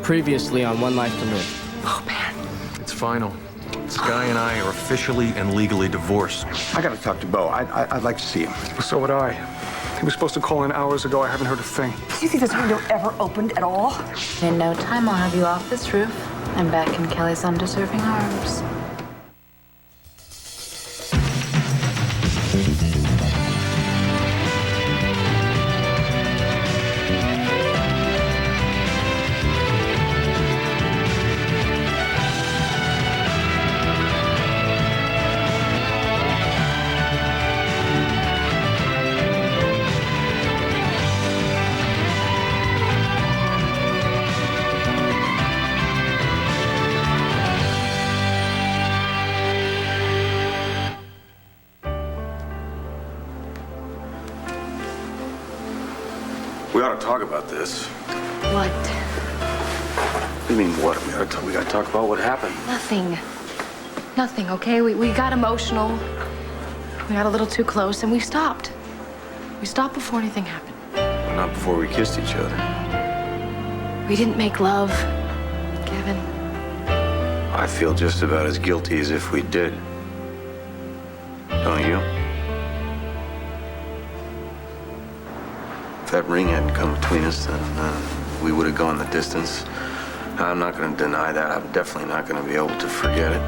Previously on One Life to Live. Oh, man. It's final. This guy and I are officially and legally divorced. I gotta talk to Bo. I'd like to see him. So would I. He was supposed to call in hours ago. I haven't heard a thing. Do you think this window ever opened at all? In no time, I'll have you off this roof and back in Kelly's undeserving arms. We ought to talk about this. What? What do you mean, what? We gotta talk about what happened. Nothing. Nothing, okay? We got emotional. We got a little too close, and we stopped. We stopped before anything happened. Well, not before we kissed each other. We didn't make love, Kevin. I feel just about as guilty as if we did. Don't you? If that ring hadn't come between us, then we would have gone the distance. I'm not going to deny that. I'm definitely not going to be able to forget it.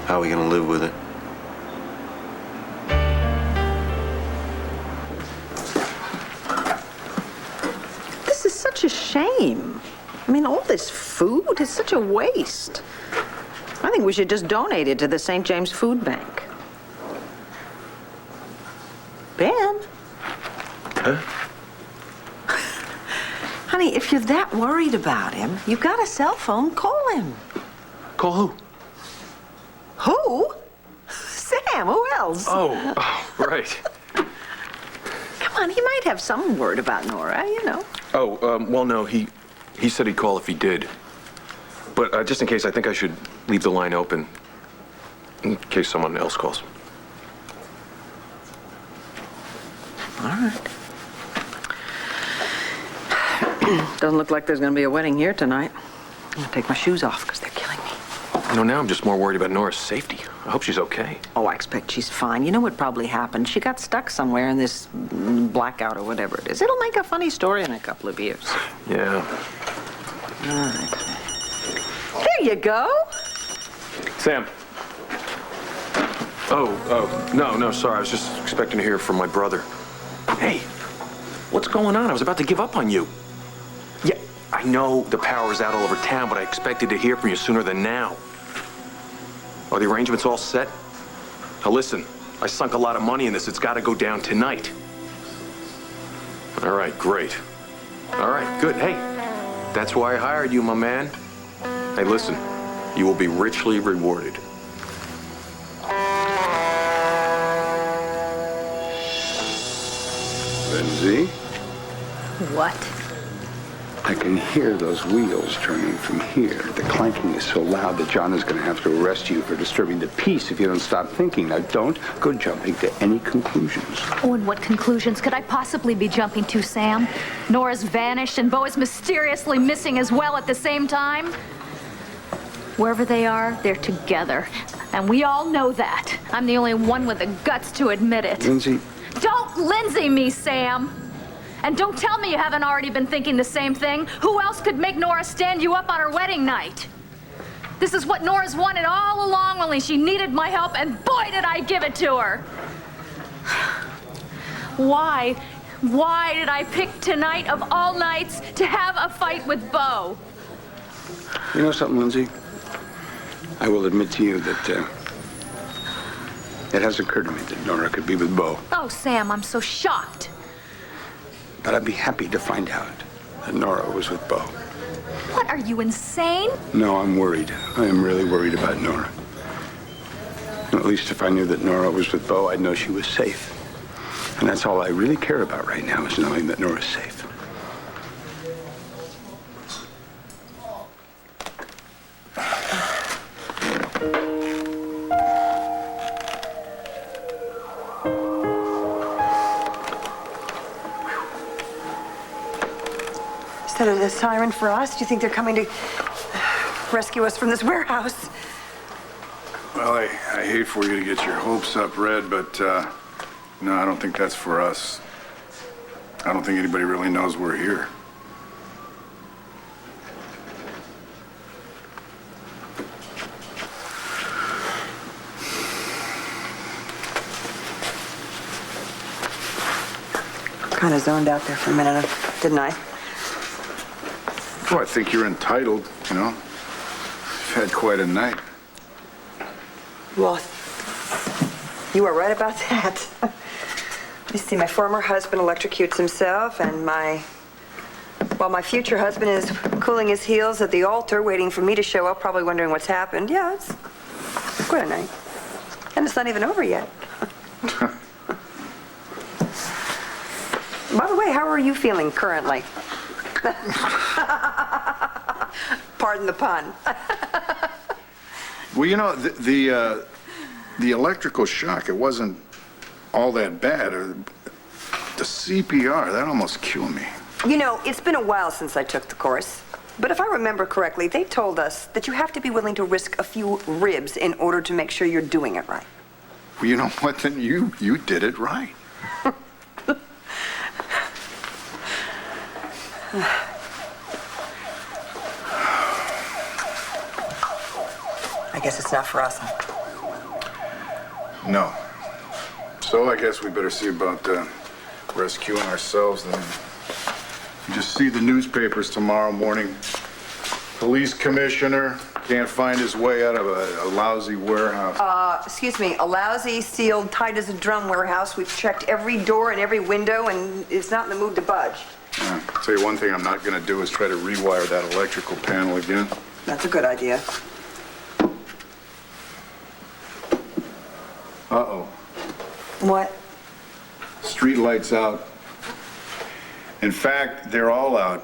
How are we going to live with it? This is such a shame. I mean, all this food is such a waste. I think we should just donate it to the St. James Food Bank. Ben? Huh? Honey, if you're that worried about him, you've got a cell phone, call him. Call who? Who? Sam, who else? Oh, right. Come on, he might have some word about Nora, you know. Oh, well, no, he said he'd call if he did. But just in case, I think I should leave the line open in case someone else calls. All right. Doesn't look like there's going to be a wedding here tonight. I'm going to take my shoes off because they're killing me. You know, now I'm just more worried about Nora's safety. I hope she's okay. Oh, I expect she's fine. You know what probably happened? She got stuck somewhere in this blackout or whatever it is. It'll make a funny story in a couple of years. Yeah. All right. There you go. Sam. Oh, no, sorry. I was just expecting to hear from my brother. Hey, what's going on? I was about to give up on you. Yeah, I know the power's out all over town, but I expected to hear from you sooner than now. Are the arrangements all set? Now listen, I sunk a lot of money in this. It's got to go down tonight. All right, great. All right, good. Hey, that's why I hired you, my man. Hey, listen, you will be richly rewarded. Lindsay, What? I can hear those wheels turning from here. The clanking is so loud that John is going to have to arrest you for disturbing the peace if you don't stop thinking. Now, don't go jumping to any conclusions. Oh, and what conclusions could I possibly be jumping to, Sam? Nora's vanished and Bo is mysteriously missing as well at the same time? Wherever they are, they're together. And we all know that. I'm the only one with the guts to admit it. Lindsay. Don't Lindsay me, Sam! And don't tell me you haven't already been thinking the same thing. Who else could make Nora stand you up on her wedding night? This is what Nora's wanted all along, only she needed my help, and boy, did I give it to her. Why did I pick tonight of all nights to have a fight with Bo? You know something, Lindsay? I will admit to you that it has occurred to me that Nora could be with Bo. Oh, Sam, I'm so shocked. But I'd be happy to find out that Nora was with Bo. What, are you insane? No, I'm worried. I am really worried about Nora. At least if I knew that Nora was with Bo, I'd know she was safe. And that's all I really care about right now, is knowing that Nora's safe. that a siren for us? Do you think they're coming to rescue us from this warehouse? Well, I hate for you to get your hopes up, Red, but no, I don't think that's for us. I don't think anybody really knows we're here. Kind of zoned out there for a minute, didn't I? Well, I think you're entitled, you know. You've had quite a night. Well, you are right about that. You see, my former husband electrocutes himself, and my future husband is cooling his heels at the altar, waiting for me to show up, probably wondering what's happened. Yeah, it's quite a night. And it's not even over yet. By the way, how are you feeling currently? Pardon the pun. Well, you know, the electrical shock, it wasn't all that bad. The CPR, that almost killed me. You know, it's been a while since I took the course. But if I remember correctly, they told us that you have to be willing to risk a few ribs in order to make sure you're doing it right. Well, you know what, then you did it right. I guess it's not for us. No. So I guess we better see about rescuing ourselves then. You just see the newspapers tomorrow morning. Police commissioner can't find his way out of a lousy warehouse. Excuse me, a lousy, sealed, tight as a drum warehouse. We've checked every door and every window, and it's not in the mood to budge. Yeah. Tell you one thing I'm not going to do is try to rewire that electrical panel again. That's a good idea. Uh-oh. What? Street lights out. In fact, they're all out.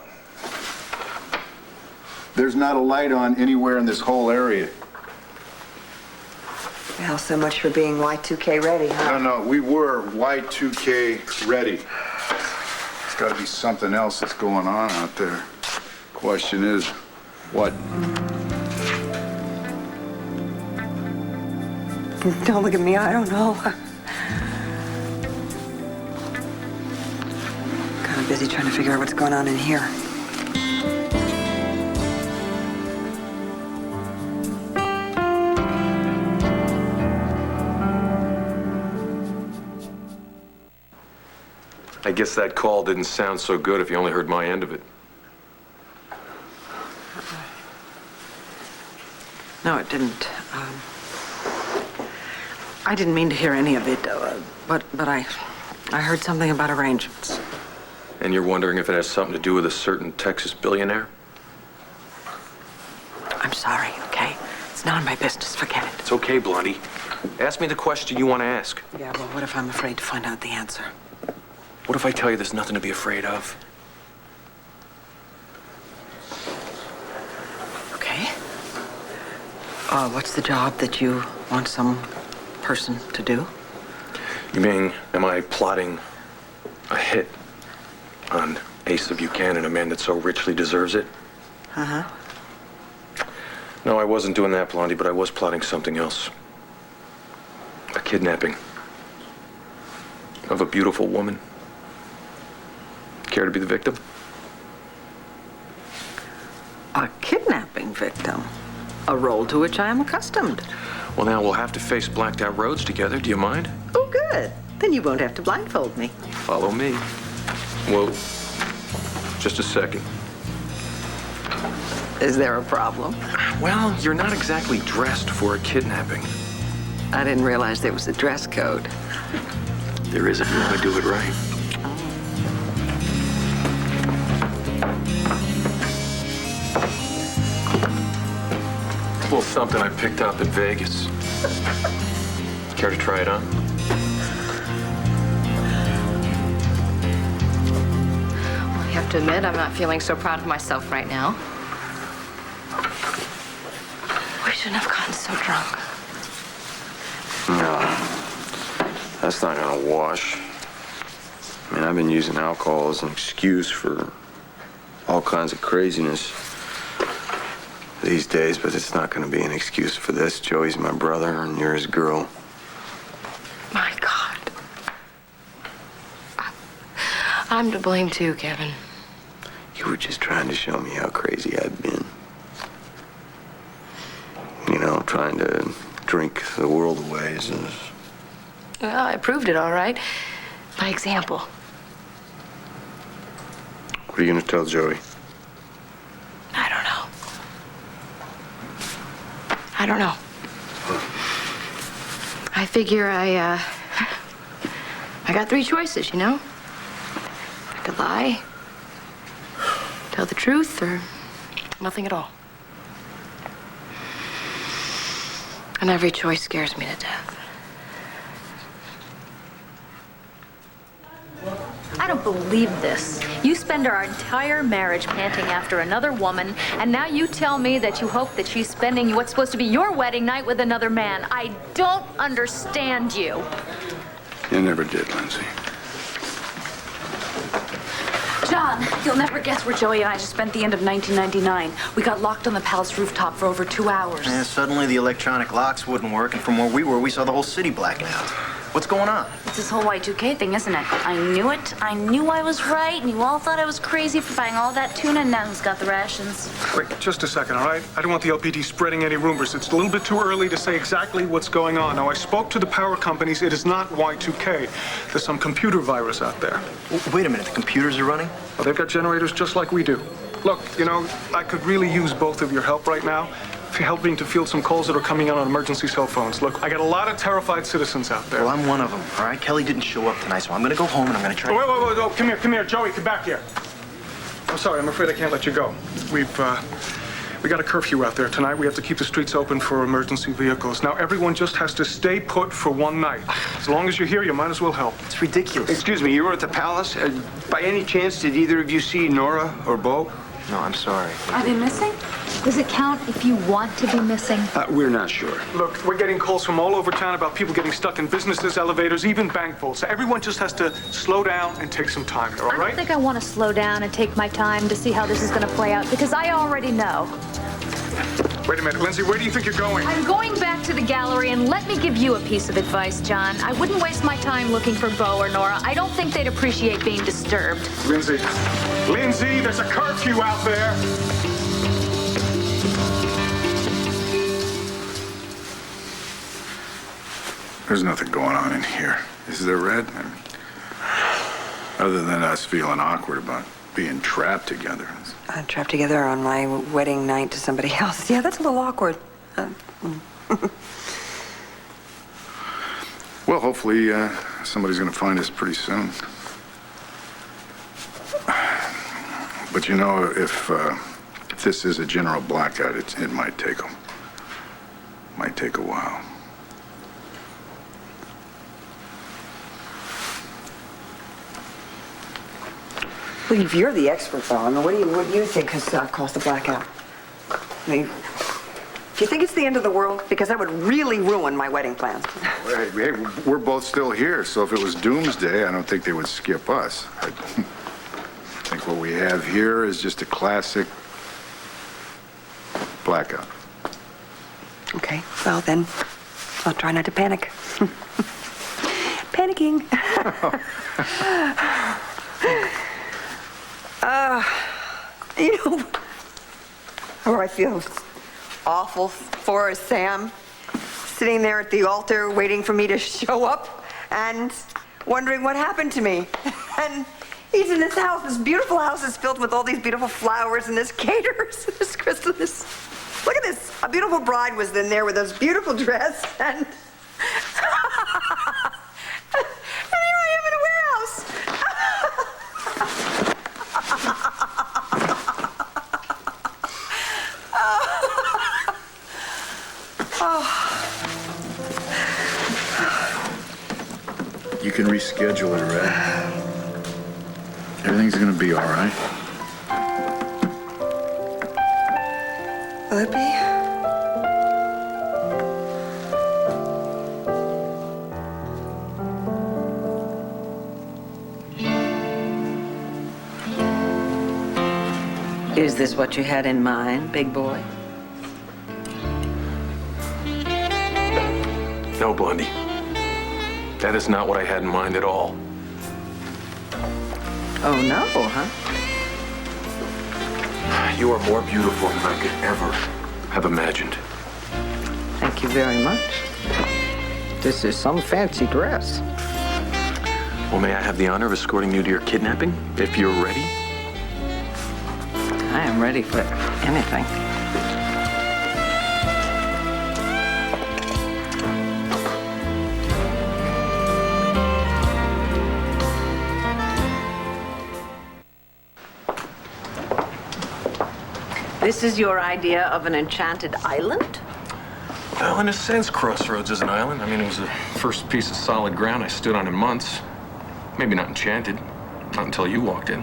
There's not a light on anywhere in this whole area. Well, so much for being Y2K ready, huh? No, we were Y2K ready. There's got to be something else that's going on out there. Question is, what? Don't look at me, I don't know. Kind of busy trying to figure out what's going on in here. I guess that call didn't sound so good if you only heard my end of it. No, it didn't. I didn't mean to hear any of it, but I heard something about arrangements. And you're wondering if it has something to do with a certain Texas billionaire? I'm sorry, okay? It's none of my business. Forget it. It's okay, Blondie. Ask me the question you want to ask. Yeah, well, what if I'm afraid to find out the answer? What if I tell you there's nothing to be afraid of? Okay. What's the job that you want some person to do? You mean, am I plotting a hit on Asa Buchanan, a man that so richly deserves it? Uh-huh. No, I wasn't doing that, Blondie, but I was plotting something else. A kidnapping of a beautiful woman. Care to be the victim? A kidnapping victim. A role to which I am accustomed. Well, now we'll have to face blacked out roads together. Do you mind? Oh, good. Then you won't have to blindfold me. Follow me. Whoa. Just a second. Is there a problem? Well, you're not exactly dressed for a kidnapping. I didn't realize there was a dress code. There is if you want to do it right. A little something I picked up in Vegas. Care to try it on? Well, I have to admit, I'm not feeling so proud of myself right now. We shouldn't have gotten so drunk. No, that's not gonna wash. I mean, I've been using alcohol as an excuse for all kinds of craziness these days, but it's not going to be an excuse for this. Joey's my brother, and you're his girl. My God. I'm to blame too, Kevin. You were just trying to show me how crazy I'd been. You know, trying to drink the world away. Well, I proved it all right. By example. What are you going to tell Joey? I don't know. I figure I got three choices, you know? I could lie, tell the truth, or nothing at all. And every choice scares me to death. I don't believe this. You spend our entire marriage panting after another woman, and now you tell me that you hope that she's spending what's supposed to be your wedding night with another man. I don't understand you. You never did, Lindsay. John, you'll never guess where Joey and I just spent the end of 1999. We got locked on the palace rooftop for over 2 hours. And suddenly the electronic locks wouldn't work, and from where we were, we saw the whole city blacking out. What's going on? It's this whole Y2K thing, isn't it? I knew it. I knew I was right, and you all thought I was crazy for buying all that tuna, and now who's got the rations? Wait, just a second, all right? I don't want the LPD spreading any rumors. It's a little bit too early to say exactly what's going on. Now, I spoke to the power companies. It is not Y2K. There's some computer virus out there. Wait a minute, the computers are running? Well, they've got generators just like we do. Look, you know, I could really use both of your help right now. If you're helping to field some calls that are coming in on emergency cell phones. Look, I got a lot of terrified citizens out there. Well, I'm one of them, all right? Kelly didn't show up tonight, so I'm gonna go home and I'm gonna try... Wait, come here, Joey, come back here. I'm sorry, I'm afraid I can't let you go. We got a curfew out there tonight. We have to keep the streets open for emergency vehicles. Now, everyone just has to stay put for one night. As long as you're here, you might as well help. It's ridiculous. Excuse me, you were at the palace? By any chance, did either of you see Nora or Bo? No, I'm sorry. Are they missing? Does it count if you want to be missing? We're not sure. Look, we're getting calls from all over town about people getting stuck in businesses, elevators, even bank vaults. So everyone just has to slow down and take some time here, all I right? don't think I want to slow down and take my time to see how this is going to play out, because I already know. Wait a minute, Lindsay, where do you think you're going? I'm going back to the gallery, and let me give you a piece of advice, John. I wouldn't waste my time looking for Bo or Nora. I don't think they'd appreciate being disturbed. Lindsay, there's a curfew out there. There's nothing going on in here. Is there, Red? I mean, other than us feeling awkward about being trapped together. Trapped together on my wedding night to somebody else. Yeah, that's a little awkward. Well, hopefully somebody's going to find us pretty soon. But you know, if this is a general blackout, it might take a while. Well, if you're the expert, though, I mean, what do you think has caused the blackout? I mean, do you think it's the end of the world? Because that would really ruin my wedding plans. Hey, we're both still here, so if it was doomsday, I don't think they would skip us. I think what we have here is just a classic blackout. Okay, well then, I'll try not to panic. Panicking. You know, where I feel awful for is Sam, sitting there at the altar waiting for me to show up and wondering what happened to me. And he's in this house, this beautiful house is filled with all these beautiful flowers and this caterers and this crystal, this... Look at this. A beautiful bride was in there with this beautiful dress and... and here I am in a warehouse. You can reschedule it, Red. Everything's gonna be all right. Will it be? Is this what you had in mind, big boy? No, Blondie. That is not what I had in mind at all. Oh, no, huh? You are more beautiful than I could ever have imagined. Thank you very much. This is some fancy dress. Well, may I have the honor of escorting you to your kidnapping, if you're ready? I am ready for anything. This is your idea of an enchanted island? Well, in a sense, Crossroads is an island. I mean, it was the first piece of solid ground I stood on in months. Maybe not enchanted. Not until you walked in.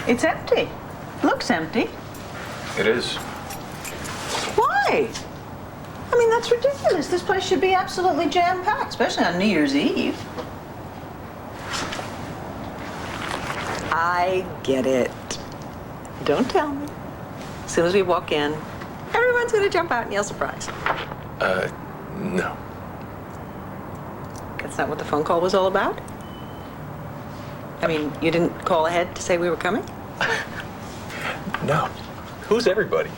It's empty. Looks empty. It is. Why? I mean, that's ridiculous. This place should be absolutely jam-packed, especially on New Year's Eve. I get it. Don't tell me. As soon as we walk in, everyone's gonna jump out and yell surprise. No. That's not what the phone call was all about? I mean, you didn't call ahead to say we were coming? No. Who's everybody?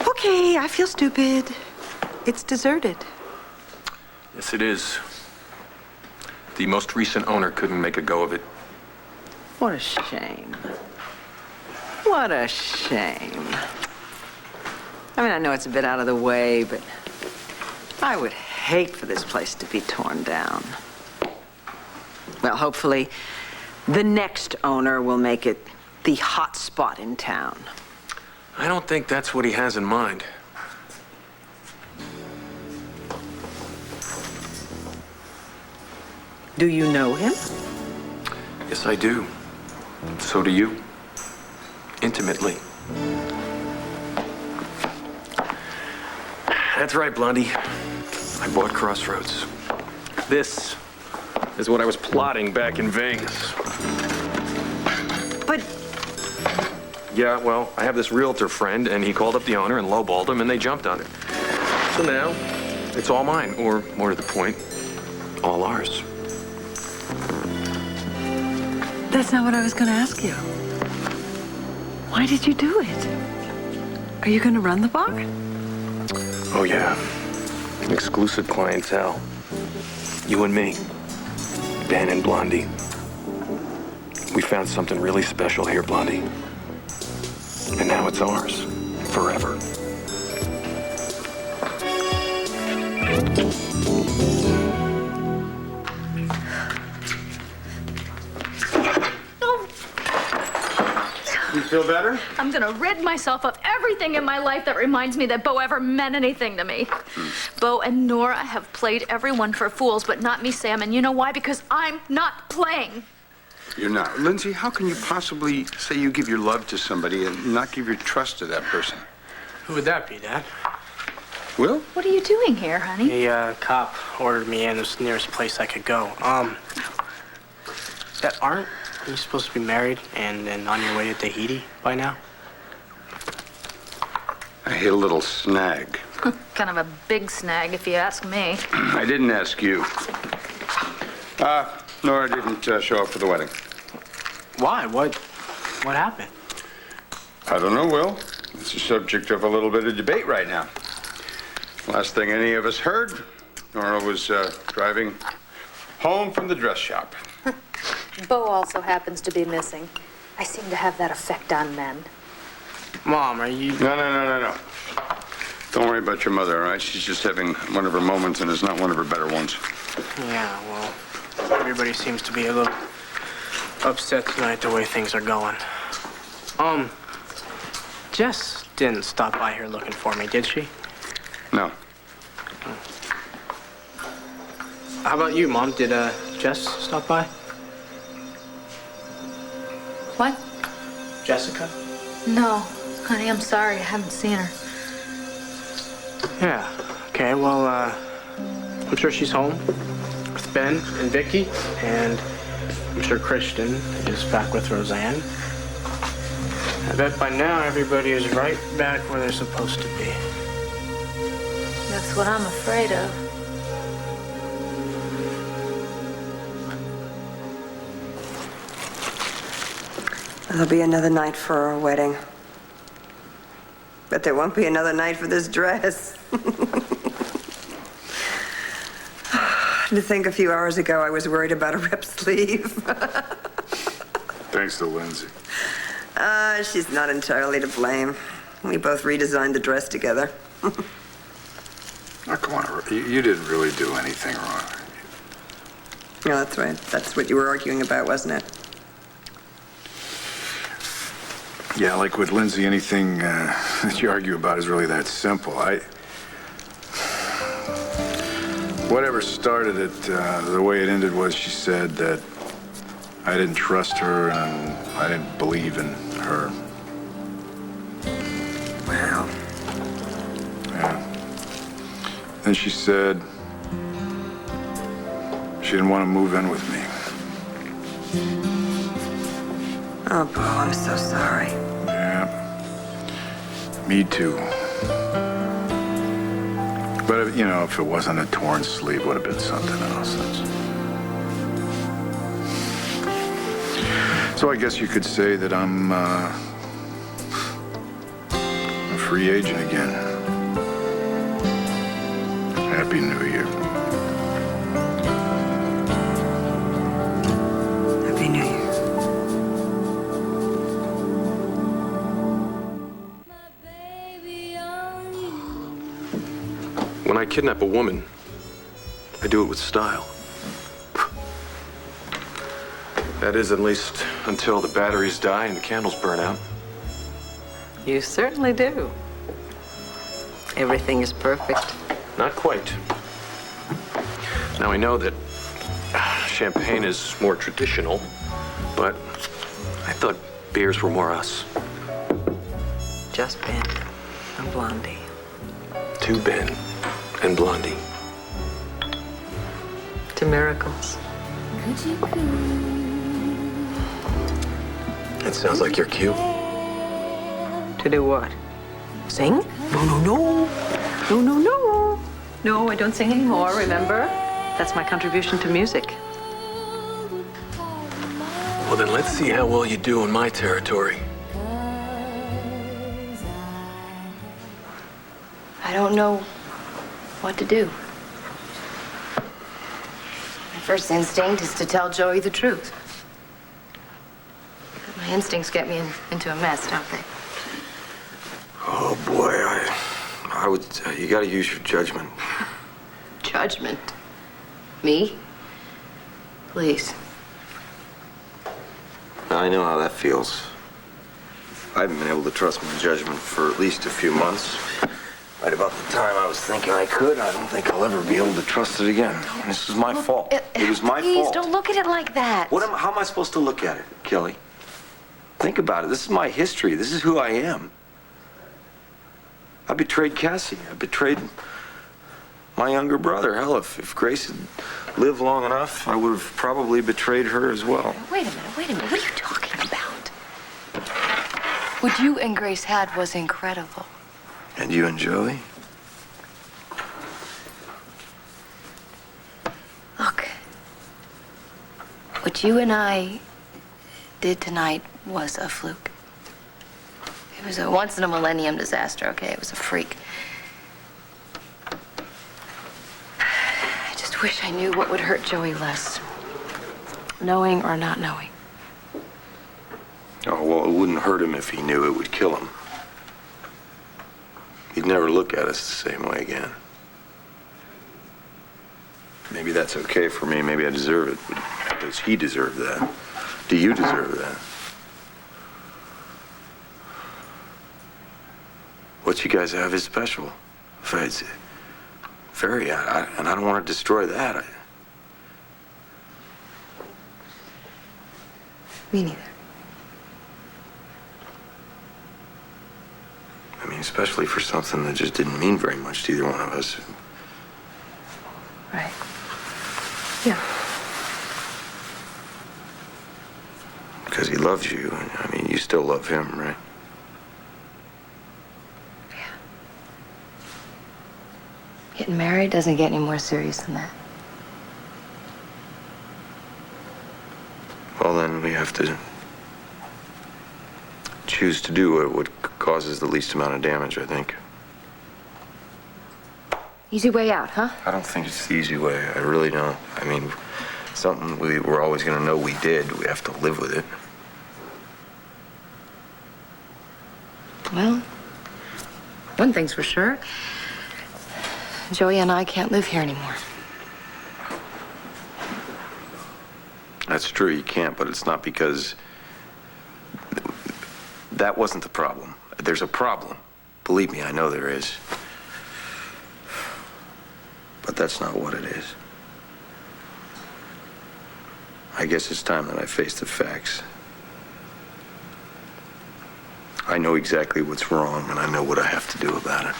Okay, I feel stupid. It's deserted. Yes, it is. The most recent owner couldn't make a go of it. What a shame. What a shame. I mean, I know it's a bit out of the way, but I would hate for this place to be torn down. Well, hopefully, the next owner will make it the hot spot in town. I don't think that's what he has in mind. Do you know him? Yes, I do. So do you. Intimately. That's right, Blondie. I bought Crossroads. This is what I was plotting back in Vegas. But Yeah, well, I have this realtor friend, and he called up the owner and lowballed him, and they jumped on it. So now, it's all mine, or more to the point, all ours. that's not what I was going to ask you. Why did you do it? Are you going to run the bar? Oh, yeah. Exclusive clientele. You and me. Ben and Blondie. We found something really special here, Blondie. And now it's ours. Forever. You feel better? I'm gonna rid myself of everything in my life that reminds me that Bo ever meant anything to me. Bo and Nora have played everyone for fools, but not me, Sam. And you know why? Because I'm not playing. You're not. Lindsay, how can you possibly say you give your love to somebody and not give your trust to that person? Who would that be, Dad? Will? What are you doing here, honey? A cop ordered me in. It was the nearest place I could go. That aren't you supposed to be married and on your way to Tahiti by now? I hit a little snag. Kind of a big snag, if you ask me. I didn't ask you. Nora didn't show up for the wedding. Why? What happened? I don't know, Will. It's the subject of a little bit of debate right now. Last thing any of us heard, Nora was driving home from the dress shop. Bo also happens to be missing. I seem to have that effect on men. Mom, are you... No. Don't worry about your mother, all right? She's just having one of her moments, and it's not one of her better ones. Yeah, well, everybody seems to be a little upset tonight the way things are going. Jess didn't stop by here looking for me, did she? No. How about you, Mom? Did Jess stop by? What? Jessica? No, honey, I'm sorry. I haven't seen her. Yeah. Okay, well, I'm sure she's home with Ben and Vicky, and I'm sure Christian is back with Roseanne. I bet by now everybody is right back where they're supposed to be. That's what I'm afraid of. There'll be another night for our wedding. But there won't be another night for this dress. To think a few hours ago I was worried about a rip sleeve. Thanks to Lindsay. She's not entirely to blame. We both redesigned the dress together. Oh, come on, you didn't really do anything wrong. Yeah, that's right. That's what you were arguing about, wasn't it? Yeah, like with Lindsay, anything that you argue about is really that simple. Whatever started it, the way it ended was she said that I didn't trust her and I didn't believe in her. Wow. Yeah. Then she said she didn't want to move in with me. Oh, Bo, I'm so sorry. Yeah. Me too. But, you know, if it wasn't a torn sleeve, it would have been something else. So I guess you could say that I'm a free agent again. Happy New Year. Happy New Year. When I kidnap a woman, I do it with style. That is, at least until the batteries die and the candles burn out. You certainly do. Everything is perfect. Not quite. Now, I know that champagne is more traditional, but I thought beers were more us. Just Ben and Blondie. To Ben and Blondie. To miracles. That sounds like your cue. To do what? Sing? No, no, no. No, no, no. No, I don't sing anymore, remember? That's my contribution to music. Well, then let's see how well you do in my territory. I don't know what to do. My first instinct is to tell Joey the truth. My instincts get me into a mess, don't they? Oh, boy, I would, you gotta use your judgment. Judgment? Me? Please. I know how that feels. I haven't been able to trust my judgment for at least a few months. Right about the time I was thinking I could, I don't think I'll ever be able to trust it again. And this was my fault. It was my Please, fault. don't look at it like that. How am I supposed to look at it, Kelly? Think about it. This is my history. This is who I am. I betrayed Cassie. I betrayed my younger brother. Hell, if Grace had lived long enough, I would have probably betrayed her as well. Wait a minute. What are you talking about? What you and Grace had was incredible. And you and Joey? Look, what you and I did tonight was a fluke. It was a once-in-a-millennium disaster, okay? It was a freak. I just wish I knew what would hurt Joey less, knowing or not knowing. Oh, well, it wouldn't hurt him if he knew. It would kill him. He'd never look at us the same way again. Maybe that's okay for me. Maybe I deserve it. But does he deserve that? Do you deserve that? what you guys have is special. It's very, and I don't want to destroy that. Me neither. I mean, especially for something that just didn't mean very much to either one of us. Right. Yeah. Because he loves you. I mean, you still love him, right? Yeah. Getting married doesn't get any more serious than that. Well, then we have to choose to do what causes the least amount of damage, I think. Easy way out, huh? I don't think it's the easy way. I really don't. I mean, something we're always going to know we did. We have to live with it. Well, one thing's for sure. Joey and I can't live here anymore. That's true, you can't, but it's not because that wasn't the problem. There's a problem. Believe me, I know there is. But that's not what it is. I guess it's time that I face the facts. I know exactly what's wrong, and I know what I have to do about it.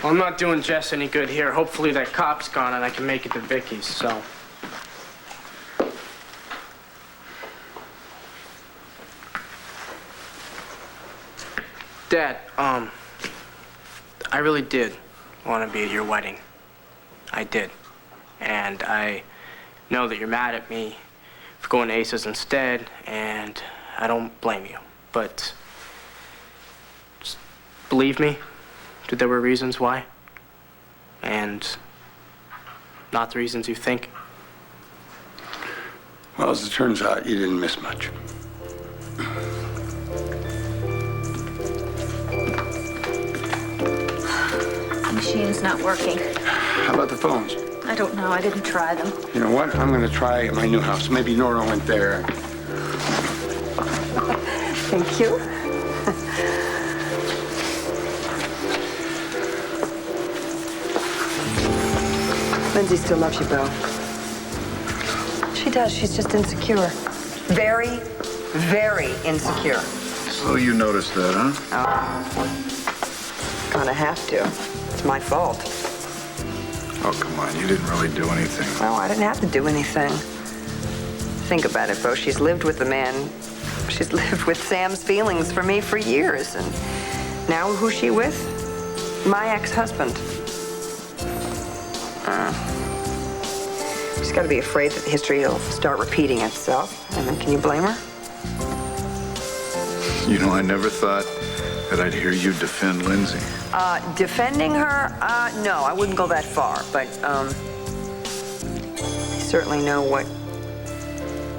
Well, I'm not doing Jess any good here. Hopefully that cop's gone and I can make it to Vicky's, so. Dad, I really did want to be at your wedding. I did. And I know that you're mad at me for going to Ace's instead, and I don't blame you. But just believe me that there were reasons why, and not the reasons you think. Well, as it turns out, you didn't miss much. The machine's not working. How about the phones? I don't know. I didn't try them. You know what? I'm going to try at my new house. Maybe Nora went there. Thank you. Lindsay still loves you, Bo. She does. She's just insecure. Very, very insecure. So you noticed that, huh? Kind of have to. It's my fault. Oh, come on. You didn't really do anything. No, I didn't have to do anything. Think about it, Bo. She's lived with the man. She's lived with Sam's feelings for me for years. And now who's she with? My ex-husband. She's got to be afraid that history will start repeating itself. And then can you blame her? You know, I never thought that I'd hear you defend Lindsay. Defending her? No, I wouldn't go that far. But, I certainly know what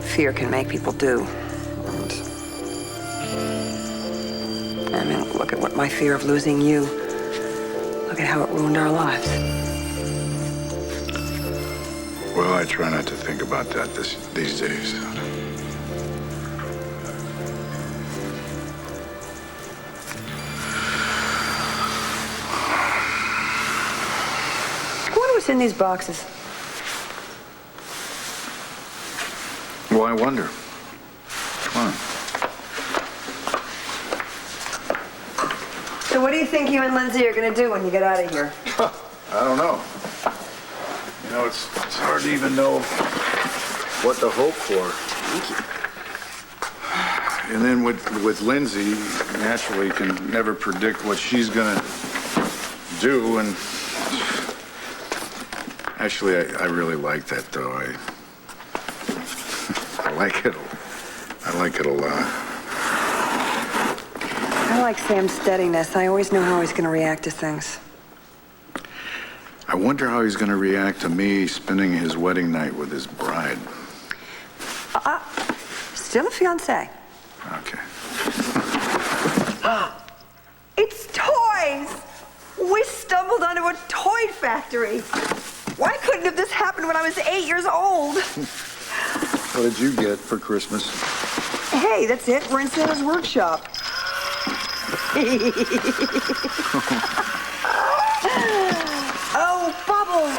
fear can make people do. And, I mean, look at what my fear of losing you, look at how it ruined our lives. Well, I try not to think about that these days. I wonder what's in these boxes. Well, I wonder. Come on. So what do you think you and Lindsay are going to do when you get out of here? I don't know. You know, it's hard to even know what to hope for. Thank you. And then with Lindsay, naturally, you can never predict what she's gonna do. And actually, I really like that, though. I like it. I like it a lot. I like Sam's steadiness. I always know how he's going to react to things. I wonder how he's gonna react to me spending his wedding night with his bride. Still a fiancé. Okay. It's toys! We stumbled onto a toy factory. Why couldn't have this happened when I was 8 years old? What did you get for Christmas? Hey, that's it. We're in Santa's workshop. Oh, Bubbles.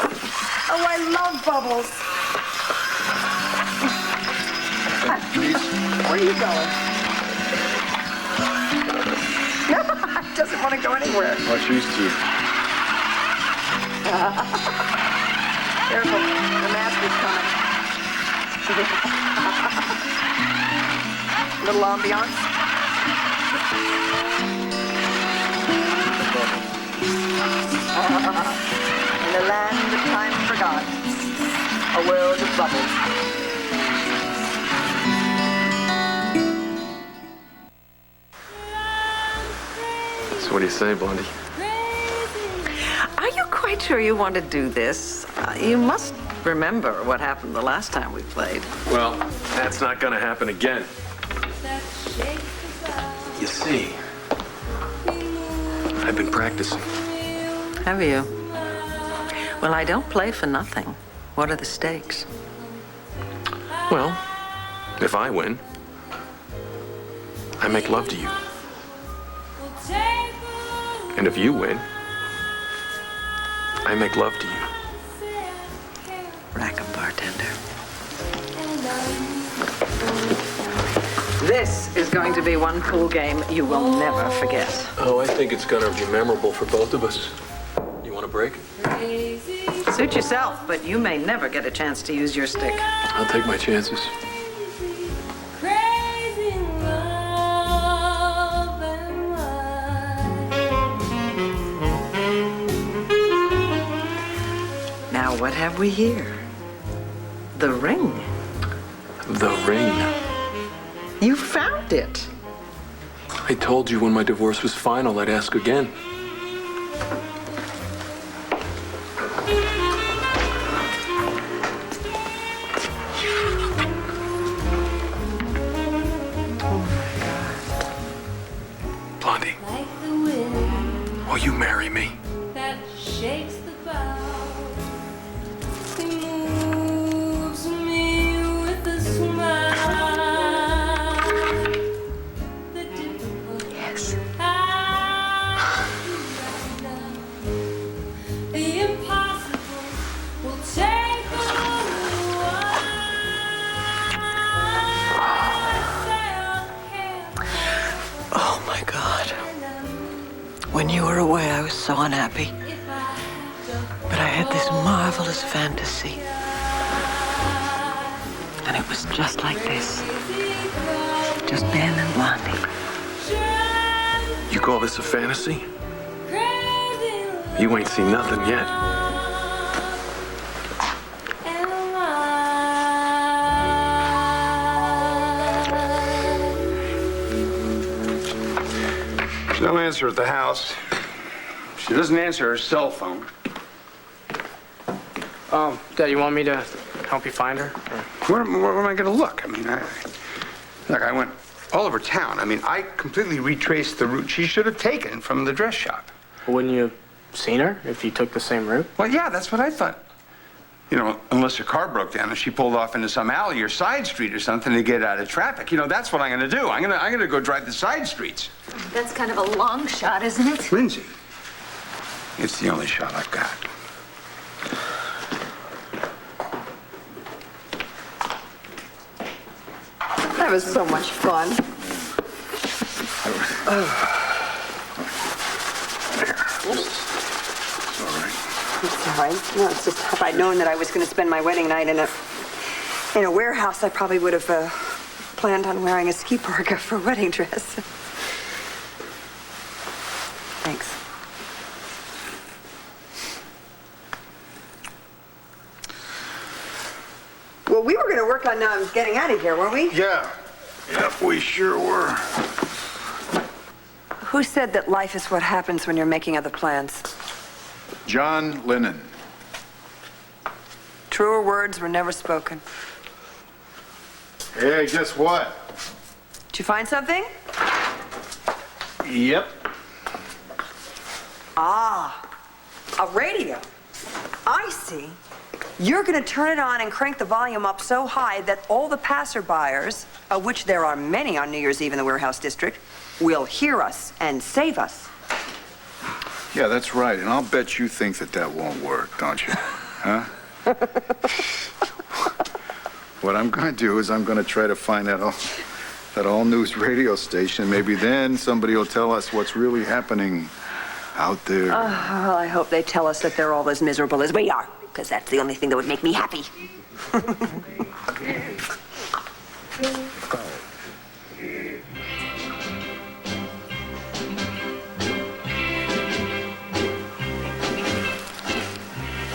Oh, I love Bubbles. Where are you going? No, he doesn't want to go anywhere. Oh, she's too. Careful, the master's coming. Little ambiance. In the land of time forgot, a world of bubbles. So what do you say, Blondie? Are you quite sure you want to do this? You must remember what happened the last time we played. Well, that's not gonna happen again. You see, I've been practicing. Have you? Well, I don't play for nothing. What are the stakes? Well, if I win, I make love to you. And if you win, I make love to you. Rack 'em, bartender. This is going to be one pool game you will never forget. Oh, I think it's gonna be memorable for both of us. You want a break? Suit yourself, but you may never get a chance to use your stick. I'll take my chances. Now, what have we here? The ring. The ring. You found it. I told you when my divorce was final, I'd ask again. Blondie, will you marry me? That shakes the bow. He moves me with a smile. The difficult Yes. the impossible will take a while. Oh, my God. When you were away, I was so unhappy. But I had this marvelous fantasy. And it was just like this. Just Ben and Blondie. You call this a fantasy? You ain't seen nothing yet. There's no answer at the house. She doesn't answer her cell phone. Oh, Dad, you want me to help you find her? Where am I going to look? I mean, look, I went all over town. I mean, I completely retraced the route she should have taken from the dress shop. Wouldn't you have seen her if you took the same route? Well, yeah, that's what I thought. You know, unless her car broke down and she pulled off into some alley or side street or something to get out of traffic. You know, that's what I'm going to do. I'm going to go drive the side streets. That's kind of a long shot, isn't it? Lindsay, it's the only shot I've got. That was so much fun. It's all right. No, it's just if I'd known that I was going to spend my wedding night in a warehouse, I probably would have planned on wearing a ski parka for a wedding dress. Thanks. Well, we were going to work on getting out of here, weren't we? Yeah. Yep, we sure were. Who said that life is what happens when you're making other plans? John Lennon. Truer words were never spoken. Hey, guess what? Did you find something? Yep. Ah, a radio. I see. You're going to turn it on and crank the volume up so high that all the passerbyers, of which there are many on New Year's Eve in the warehouse district, will hear us and save us. Yeah, that's right. And I'll bet you think that won't work, don't you? Huh? What I'm going to do is I'm going to try to find that all-news radio station. Maybe then somebody will tell us what's really happening out there. Well, I hope they tell us that they're all as miserable as we are, because that's the only thing that would make me happy.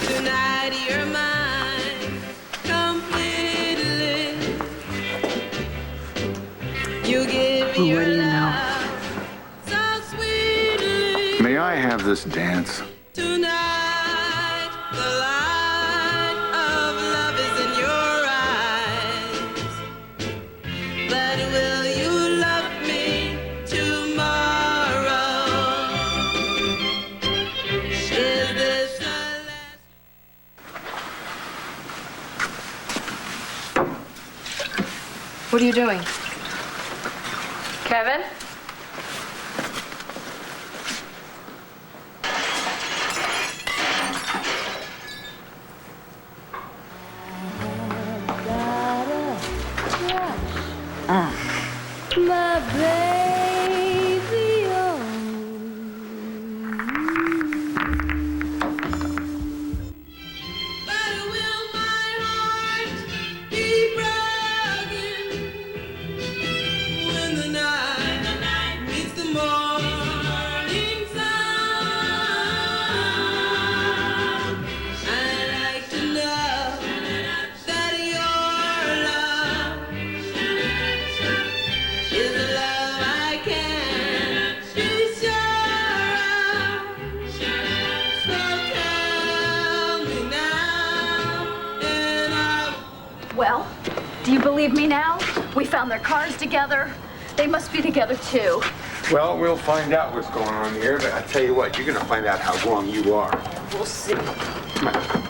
Tonight you're mine completely. You give me your love so sweetly. May I have this dance? Tonight the light of love is in your eyes. But will you love me tomorrow? Is this the last? What are you doing? Kevin? My baby, oh. But will my heart be broken when the night meets the morning sun? I'd like to know that your love is a love I can't be sure of. So tell me now, and I Well, do you believe me now? We found their cars together. They must be together too. Well, we'll find out what's going on here, but I tell you what, you're going to find out how wrong you are. We'll see. Come on.